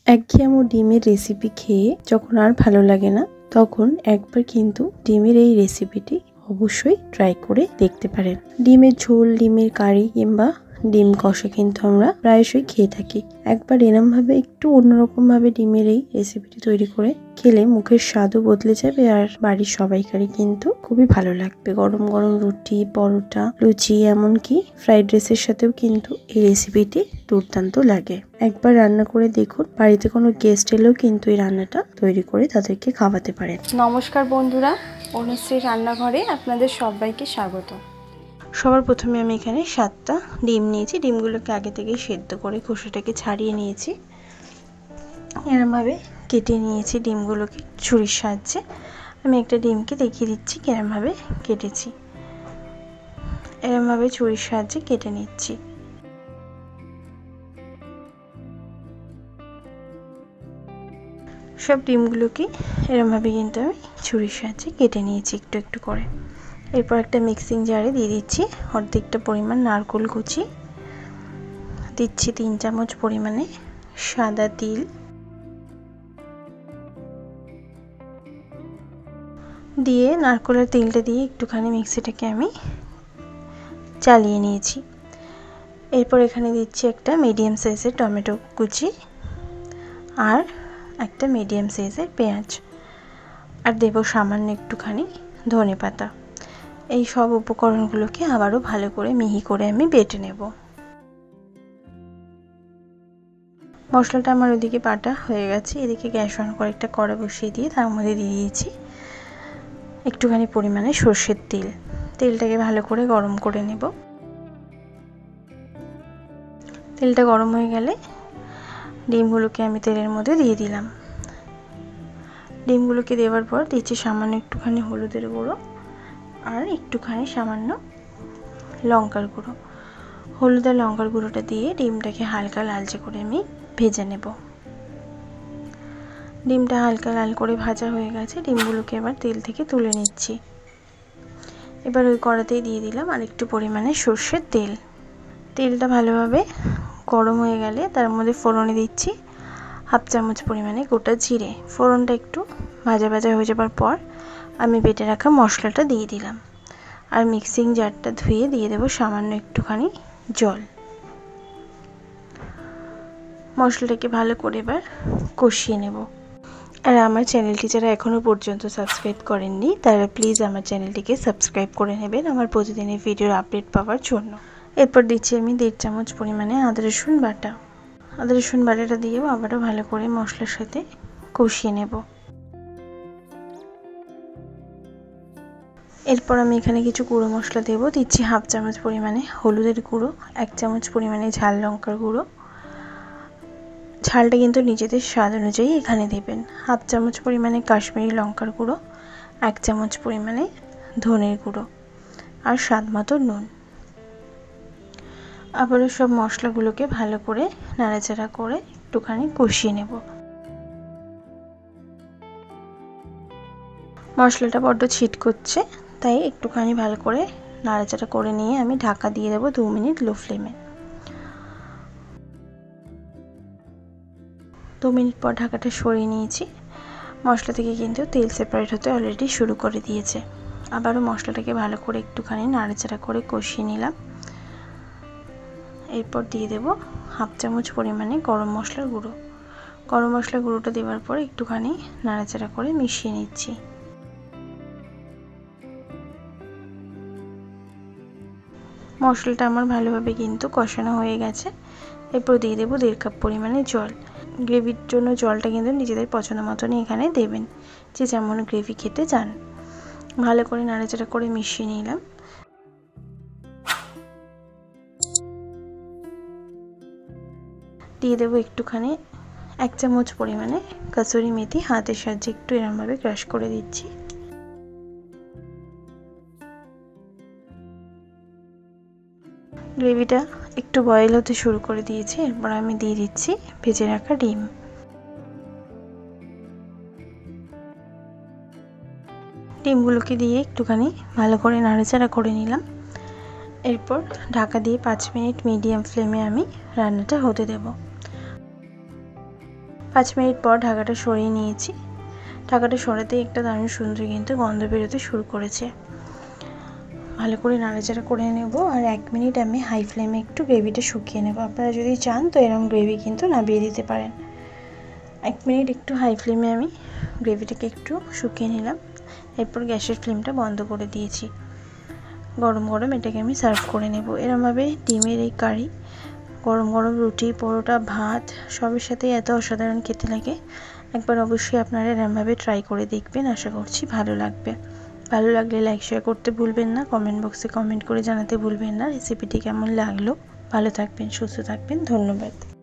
একঘেয়েমি ডিমের রেসিপি খেয়ে যখন আর ভালো লাগে না, তখন একবার কিন্তু ডিমের এই রেসিপিটি অবশ্যই ট্রাই করে দেখতে পারেন। ডিমের ঝোল, ডিমের কারি কিংবা ডিম কষা কিন্তু আমরা প্রায়শই খেয়ে থাকি। একবার এরম ভাবে একটু অন্যরকম ভাবে ডিমের এই রেসিপিটি তৈরি করে খেলে মুখের স্বাদও বদলে যাবে আর বাড়ির সবাইকারই কিন্তু খুবই ভালো লাগবে। গরম গরম রুটি, পরোটা, লুচি, এমনকি ফ্রাইড রাইসের সাথেও কিন্তু এই রেসিপিটি দুর্দান্ত লাগে। একবার রান্না করে দেখুন, বাড়িতে কোনো গেস্ট এলেও কিন্তু এই রান্নাটা তৈরি করে তাদেরকে খাওয়াতে পারেন। নমস্কার বন্ধুরা, অনুশ্রী রান্নাঘরে আপনাদের সবাইকে স্বাগত। সবার প্রথমে আমি এখানে 7টা ডিম নিয়েছি। ডিমগুলোকে আগে থেকেই সেদ্ধ করে খোসাটাকে ছাড়িয়ে নিয়েছি। এরমভাবে কেটে নিয়েছি ডিমগুলোকে ছুরির সাহায্যে। আমি একটা ডিমকে দেখিয়ে দিচ্ছি কিরমভাবে কেটেছি। এরমভাবে ছুরির সাহায্যে কেটে নিচ্ছি। সব ডিমগুলোকে এরমভাবে কিন্তু আমি ছুরির সাহায্যে কেটে নিয়েছি একটু একটু করে। এরপর একটা মিক্সিং জারে দিয়ে দিচ্ছি অর্ধেকটা পরিমাণ নারকেল কুচি, দিচ্ছি 3 চামচ পরিমাণে সাদা তিল, দিয়ে নারকেলের তেলটা দিয়ে একটুখানি মিক্সিটাকে আমি চালিয়ে নিয়েছি। এরপর এখানে দিচ্ছি একটা মিডিয়াম সাইজের টমেটো কুচি আর একটা মিডিয়াম সাইজের পেঁয়াজ, আর দেব সামান্য একটুখানি ধনেপাতা। এই সব উপকরণগুলোকে আবারও ভালো করে মিহি করে আমি বেটে নেব। মশলাটা আমার ওইদিকে বাটা হয়ে গেছে। এদিকে গ্যাস অন করে একটা কড়া বসিয়ে দিয়ে তার মধ্যে দিয়ে দিয়েছি একটুখানি পরিমাণে সর্ষের তেল। তেলটাকে ভালো করে গরম করে নেব। তেলটা গরম হয়ে গেলে ডিমগুলোকে আমি তেলের মধ্যে দিয়ে দিলাম। ডিমগুলোকে দেওয়ার পর দিচ্ছি সামান্য একটুখানি হলুদের গুঁড়ো আর একটুখানি সামান্য লঙ্কার গুঁড়ো। হলুদ আর লঙ্কার গুঁড়োটা দিয়ে ডিমটাকে হালকা লালচে করে আমি ভেজে নেব। ডিমটা হালকা লাল করে ভাজা হয়ে গেছে। ডিমগুলোকে এবার তেল থেকে তুলে নিচ্ছি। এবার ওই কড়াতেই দিয়ে দিলাম আর একটু পরিমাণে সর্ষের তেল। তেলটা ভালোভাবে গরম হয়ে গেলে তার মধ্যে ফোড়নে দিচ্ছি 1/2 চামচ পরিমাণে গোটা জিরে। ফোড়নটা একটু ভাজা ভাজা হয়ে যাবার পর আমি বেটে রাখা মশলাটা দিয়ে দিলাম আর মিক্সিং জারটা ধুয়ে দিয়ে দেবো সামান্য একটুখানি জল। মশলাটাকে ভালো করে এবার কষিয়ে নেব। আর আমার চ্যানেলটি যারা এখনও পর্যন্ত সাবস্ক্রাইব করেননি তারা প্লিজ আমার চ্যানেলটিকে সাবস্ক্রাইব করে নেবেন আমার প্রতিদিনের ভিডিওর আপডেট পাওয়ার জন্য। এরপর দিচ্ছি আমি 1.5 চামচ পরিমাণে আদা রসুন বাটা। আদা রসুন বাটাটা দিয়েও আবারও ভালো করে মশলার সাথে কষিয়ে নেব। এরপর আমি এখানে কিছু গুঁড়ো মশলা দেব। দিচ্ছি 1/2 চামচ পরিমাণে হলুদের গুঁড়ো, 1 চামচ পরিমাণে ঝাল লঙ্কার গুঁড়ো। ঝালটা কিন্তু নিজেদের স্বাদ অনুযায়ী এখানে দেবেন। 1/2 চামচ পরিমাণে কাশ্মীরি লঙ্কার গুঁড়ো, 1 চামচ পরিমাণে ধনের গুঁড়ো আর স্বাদ মতো নুন। আবারও সব মশলাগুলোকে ভালো করে নাড়াচাড়া করে একটুখানি কষিয়ে নেব। মশলাটা বড্ড ছিটকোচ্ছে, তাই একটুখানি ভালো করে নাড়াচাড়া করে নিয়ে আমি ঢাকা দিয়ে দেবো 2 মিনিট লো ফ্লেমে। 2 মিনিট পর ঢাকাটা সরিয়ে নিয়েছি। মশলা থেকে কিন্তু তেল সেপারেট হতে অলরেডি শুরু করে দিয়েছে। আবারও মশলাটাকে ভালো করে একটুখানি নাড়াচাড়া করে কষিয়ে নিলাম। এরপর দিয়ে দেব 1/2 চামচ পরিমাণে গরম মশলার গুঁড়ো। গরম মশলার গুঁড়োটা দেওয়ার পর একটুখানি নাড়াচাড়া করে মিশিয়ে নিচ্ছি। মশলাটা আমার ভালোভাবে কিন্তু কষানো হয়ে গেছে। এরপর দিয়ে দেবো 1.5 কাপ পরিমাণে জল। গ্রেভির জন্য জলটা কিন্তু নিজেদের পছন্দ মতনই এখানে দেবেন, যে যেমন গ্রেভি খেতে চান। ভালো করে নাড়াচাড়া করে মিশিয়ে নিলাম। দিয়ে দেবো একটুখানি 1 চামচ পরিমাণে কাসুরি মেথি। হাতের সাহায্যে একটু এরমভাবে ক্রাশ করে দিচ্ছি। গ্রেভিটা একটু বয়েল হতে শুরু করে দিয়েছে। এরপর আমি দিয়ে দিচ্ছি ভেজে রাখা ডিম। ডিমগুলোকে দিয়ে একটুখানি ভালো করে নাড়াচাড়া করে নিলাম। এরপর ঢাকা দিয়ে 5 মিনিট মিডিয়াম ফ্লেমে আমি রান্নাটা হতে দেব। 5 মিনিট পর ঢাকাটা সরিয়ে নিয়েছি। ঢাকাটা সরাতেই একটা দারুণ সুন্দর কিন্তু গন্ধ বেরোতে শুরু করেছে। ভালো করে নাড়াচাড়া করে নেব আর 1 মিনিট আমি হাই ফ্লেমে একটু গ্রেভিটা শুকিয়ে নেব। আপনারা যদি চান তো এরকম গ্রেভি কিন্তু নামিয়ে দিতে পারেন। 1 মিনিট একটু হাই ফ্লেমে আমি গ্রেভিটাকে একটু শুকিয়ে নিলাম। এরপর গ্যাসের ফ্লেমটা বন্ধ করে দিয়েছি। গরম গরম এটাকে আমি সার্ভ করে নেব। এরমভাবে ডিমের এই কারি গরম গরম রুটি, পরোটা, ভাত সবের সাথেই এত অসাধারণ খেতে লাগে। একবার অবশ্যই আপনারা এরমভাবে ট্রাই করে দেখবেন, আশা করছি ভালো লাগবে। ভালো লাগলে লাইক শেয়ার করতে ভুলবেন না, কমেন্ট বক্সে কমেন্ট করে জানাতে ভুলবেন না রেসিপিটি কেমন লাগলো। ভালো থাকবেন, সুস্থ থাকবেন, ধন্যবাদ।